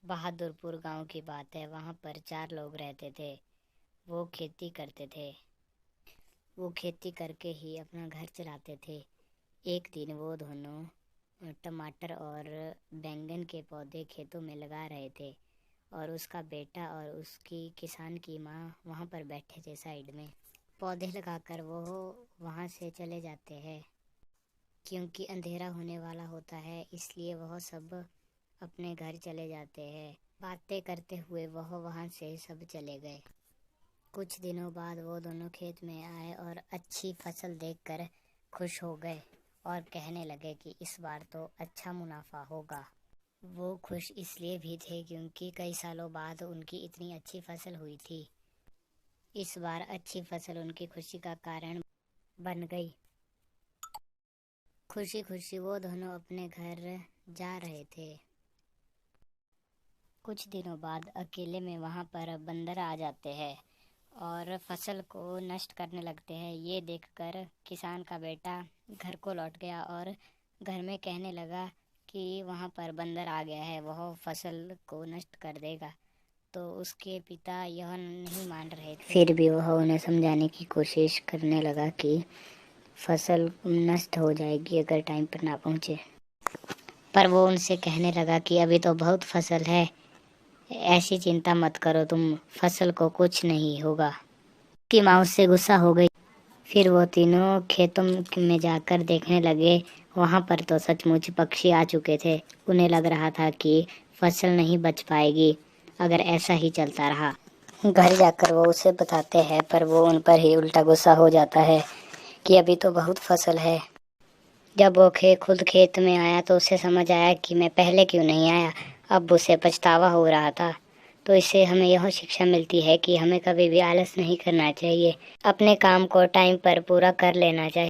बहादुरपुर गांव की बात है। वहां पर 4 लोग रहते थे। वो खेती करते थे। वो खेती करके ही अपना घर चलाते थे। एक दिन वो दोनों टमाटर और बैंगन के पौधे खेतों में लगा रहे थे और उसका बेटा और उसकी किसान की माँ वहाँ पर बैठे थे साइड में। पौधे लगाकर वो वहाँ से चले जाते हैं क्योंकि अंधेरा होने वाला होता है, इसलिए वह सब अपने घर चले जाते हैं। बातें करते हुए वह वहाँ से सब चले गए। कुछ दिनों बाद वो दोनों खेत में आए और अच्छी फसल देखकर खुश हो गए और कहने लगे कि इस बार तो अच्छा मुनाफा होगा। वो खुश इसलिए भी थे क्योंकि कई सालों बाद उनकी इतनी अच्छी फसल हुई थी। इस बार अच्छी फसल उनकी खुशी का कारण बन गई। खुशी खुशी वो दोनों अपने घर जा रहे थे। कुछ दिनों बाद अकेले में वहाँ पर बंदर आ जाते हैं और फसल को नष्ट करने लगते हैं। ये देखकर किसान का बेटा घर को लौट गया और घर में कहने लगा कि वहाँ पर बंदर आ गया है, वह फसल को नष्ट कर देगा। तो उसके पिता यह नहीं मान रहे थे। फिर भी वह उन्हें समझाने की कोशिश करने लगा कि फसल नष्ट हो जाएगी अगर टाइम पर ना पहुँचे। पर वो उनसे कहने लगा कि अभी तो बहुत फसल है, ऐसी चिंता मत करो तुम, फसल को कुछ नहीं होगा। की माँ उससे गुस्सा हो गई। फिर वो तीनों खेतों में जाकर देखने लगे। वहाँ पर तो सचमुच पक्षी आ चुके थे। उन्हें लग रहा था कि फसल नहीं बच पाएगी अगर ऐसा ही चलता रहा। घर जाकर वो उसे बताते हैं, पर वो उन पर ही उल्टा गुस्सा हो जाता है कि अभी तो बहुत फसल है। जब वो खुद खेत में आया तो उसे समझ आया कि मैं पहले क्यों नहीं आया। अब उसे पछतावा हो रहा था। तो इससे हमें यह शिक्षा मिलती है कि हमें कभी भी आलस नहीं करना चाहिए। अपने काम को टाइम पर पूरा कर लेना चाहिए।